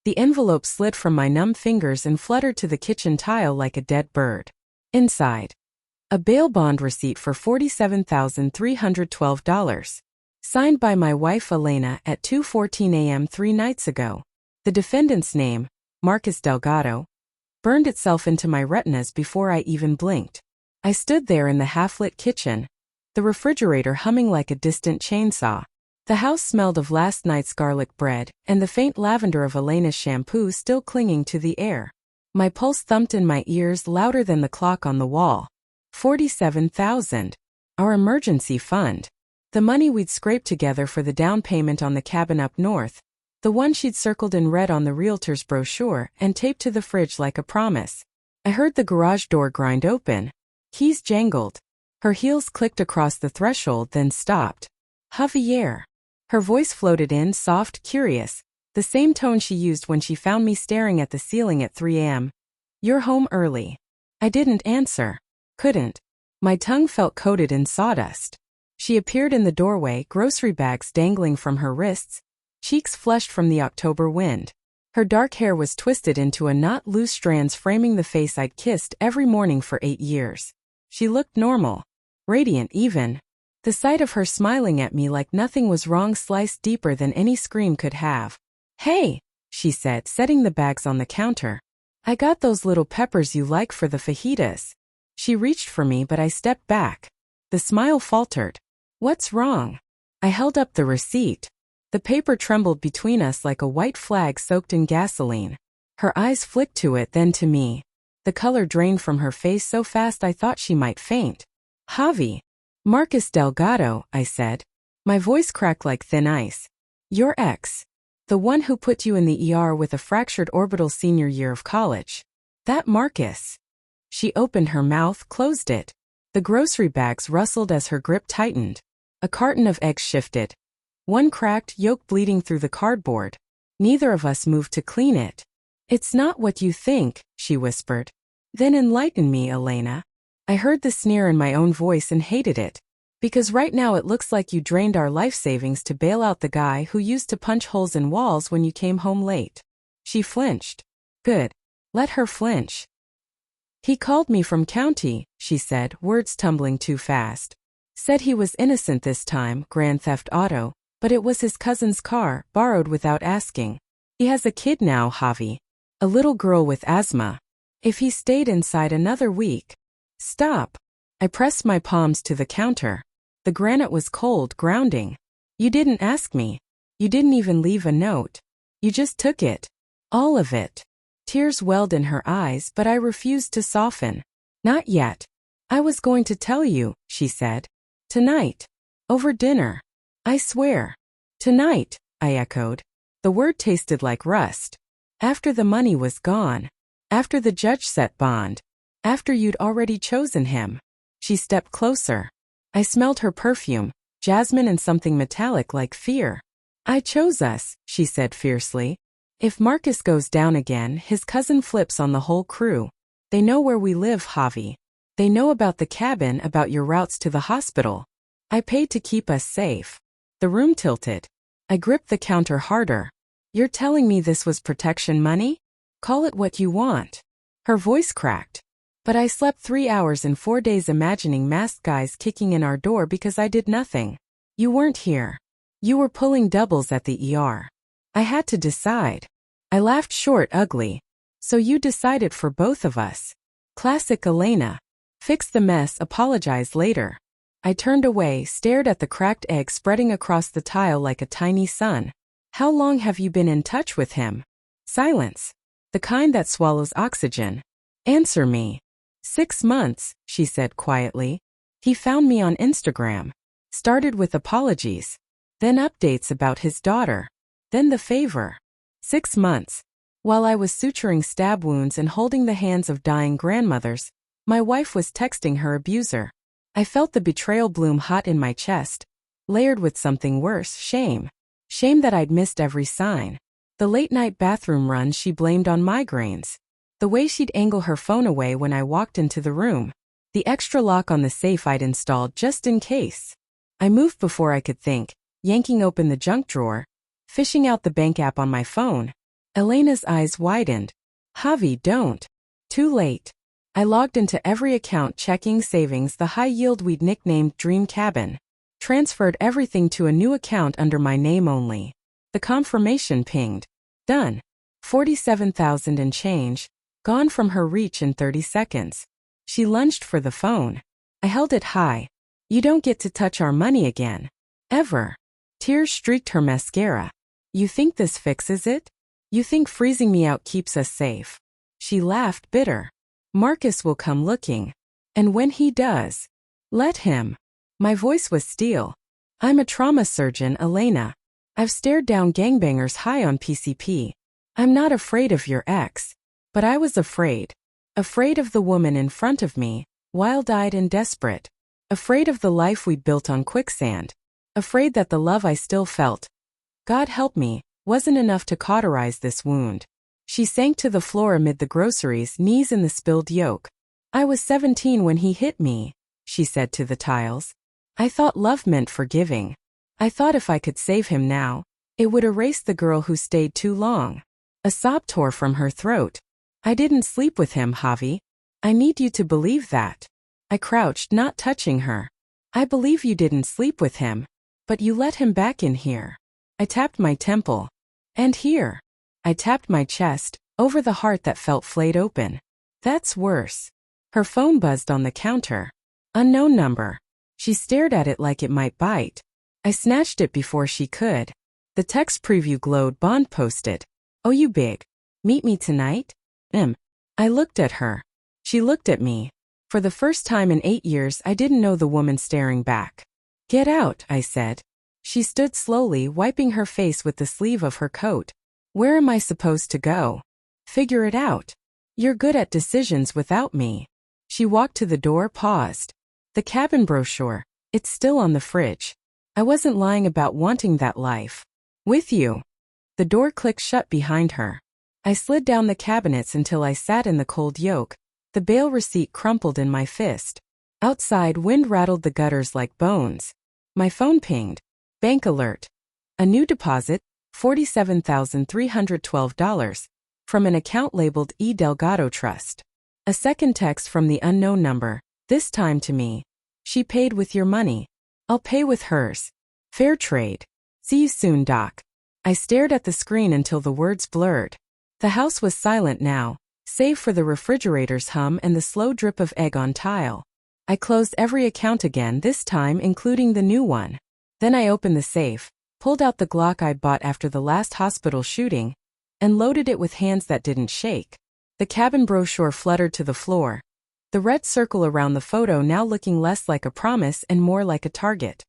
The envelope slid from my numb fingers and fluttered to the kitchen tile like a dead bird. Inside, a bail bond receipt for $47,312. Signed by my wife Elena at 2:14 a.m. 3 nights ago. The defendant's name, Marcus Delgado, burned itself into my retinas before I even blinked. I stood there in the half-lit kitchen, the refrigerator humming like a distant chainsaw. The house smelled of last night's garlic bread, and the faint lavender of Elena's shampoo still clinging to the air. My pulse thumped in my ears louder than the clock on the wall. 47,000. Our emergency fund. The money we'd scraped together for the down payment on the cabin up north. The one she'd circled in red on the realtor's brochure and taped to the fridge like a promise. I heard the garage door grind open. Keys jangled. Her heels clicked across the threshold, then stopped. Javier. Her voice floated in, soft, curious, the same tone she used when she found me staring at the ceiling at 3 a.m. You're home early. I didn't answer. Couldn't. My tongue felt coated in sawdust. She appeared in the doorway, grocery bags dangling from her wrists, cheeks flushed from the October wind. Her dark hair was twisted into a knot, loose strands framing the face I'd kissed every morning for 8 years. She looked normal. Radiant even. The sight of her smiling at me like nothing was wrong sliced deeper than any scream could have. Hey, she said, setting the bags on the counter. I got those little peppers you like for the fajitas. She reached for me, but I stepped back. The smile faltered. What's wrong? I held up the receipt. The paper trembled between us like a white flag soaked in gasoline. Her eyes flicked to it, then to me. The color drained from her face so fast I thought she might faint. Javi. Marcus Delgado, I said. My voice cracked like thin ice. Your ex. The one who put you in the ER with a fractured orbital senior year of college. That Marcus. She opened her mouth, closed it. The grocery bags rustled as her grip tightened. A carton of eggs shifted. One cracked, yolk bleeding through the cardboard. Neither of us moved to clean it. It's not what you think, she whispered. Then enlighten me, Elena. I heard the sneer in my own voice and hated it. Because right now it looks like you drained our life savings to bail out the guy who used to punch holes in walls when you came home late. She flinched. Good. Let her flinch. He called me from county, she said, words tumbling too fast. Said he was innocent this time, grand theft auto, but it was his cousin's car, borrowed without asking. He has a kid now, Javi. A little girl with asthma. If he stayed inside another week. Stop. I pressed my palms to the counter. The granite was cold, grounding. You didn't ask me. You didn't even leave a note. You just took it. All of it. Tears welled in her eyes, but I refused to soften. Not yet. I was going to tell you, she said. Tonight. Over dinner. I swear. Tonight, I echoed. The word tasted like rust. After the money was gone. After the judge set bond. After you'd already chosen him. She stepped closer. I smelled her perfume, jasmine and something metallic like fear. I chose us, she said fiercely. If Marcus goes down again, his cousin flips on the whole crew. They know where we live, Javi. They know about the cabin, about your routes to the hospital. I paid to keep us safe. The room tilted. I gripped the counter harder. You're telling me this was protection money? Call it what you want. Her voice cracked. But I slept 3 hours in 4 days imagining masked guys kicking in our door because I did nothing. You weren't here. You were pulling doubles at the ER. I had to decide. I laughed short, ugly. So you decided for both of us. Classic Elena. Fix the mess, apologize later. I turned away, stared at the cracked egg spreading across the tile like a tiny sun. How long have you been in touch with him? Silence. The kind that swallows oxygen. Answer me. 6 months, she said quietly. He found me on Instagram. Started with apologies. Then updates about his daughter. Then the favor. 6 months. While I was suturing stab wounds and holding the hands of dying grandmothers, my wife was texting her abuser. I felt the betrayal bloom hot in my chest, layered with something worse, shame. Shame that I'd missed every sign. The late-night bathroom runs she blamed on migraines. The way she'd angle her phone away when I walked into the room. The extra lock on the safe I'd installed just in case. I moved before I could think, yanking open the junk drawer, fishing out the bank app on my phone. Elena's eyes widened. Javi, don't. Too late. I logged into every account checking savings, the high yield we'd nicknamed Dream Cabin. Transferred everything to a new account under my name only. The confirmation pinged. Done. 47,000 and change. Gone from her reach in 30 seconds. She lunged for the phone. I held it high. You don't get to touch our money again. Ever. Tears streaked her mascara. You think this fixes it? You think freezing me out keeps us safe? She laughed, bitter. Marcus will come looking. And when he does, let him. My voice was steel. I'm a trauma surgeon, Elena. I've stared down gangbangers high on PCP. I'm not afraid of your ex. But I was afraid. Afraid of the woman in front of me, wild-eyed and desperate. Afraid of the life we'd built on quicksand. Afraid that the love I still felt, God help me, wasn't enough to cauterize this wound. She sank to the floor amid the groceries, knees in the spilled yolk. I was 17 when he hit me, she said to the tiles. I thought love meant forgiving. I thought if I could save him now, it would erase the girl who stayed too long. A sob tore from her throat. I didn't sleep with him, Javi. I need you to believe that. I crouched, not touching her. I believe you didn't sleep with him, but you let him back in here. I tapped my temple. And here. I tapped my chest, over the heart that felt flayed open. That's worse. Her phone buzzed on the counter. Unknown number. She stared at it like it might bite. I snatched it before she could. The text preview glowed, Bond posted. Oh, you big. Meet me tonight? I looked at her. She looked at me. For the first time in 8 years, I didn't know the woman staring back. Get out, I said. She stood slowly, wiping her face with the sleeve of her coat. Where am I supposed to go? Figure it out. You're good at decisions without me. She walked to the door, paused. The cabin brochure. It's still on the fridge. I wasn't lying about wanting that life. With you. The door clicked shut behind her. I slid down the cabinets until I sat in the cold yoke. The bail receipt crumpled in my fist. Outside, wind rattled the gutters like bones. My phone pinged. Bank alert. A new deposit, $47,312, from an account labeled E. Delgado Trust. A second text from the unknown number, this time to me. She paid with your money. I'll pay with hers. Fair trade. See you soon, Doc. I stared at the screen until the words blurred. The house was silent now, save for the refrigerator's hum and the slow drip of egg on tile. I closed every account again, this time including the new one. Then I opened the safe, pulled out the Glock I'd bought after the last hospital shooting, and loaded it with hands that didn't shake. The cabin brochure fluttered to the floor, the red circle around the photo now looking less like a promise and more like a target.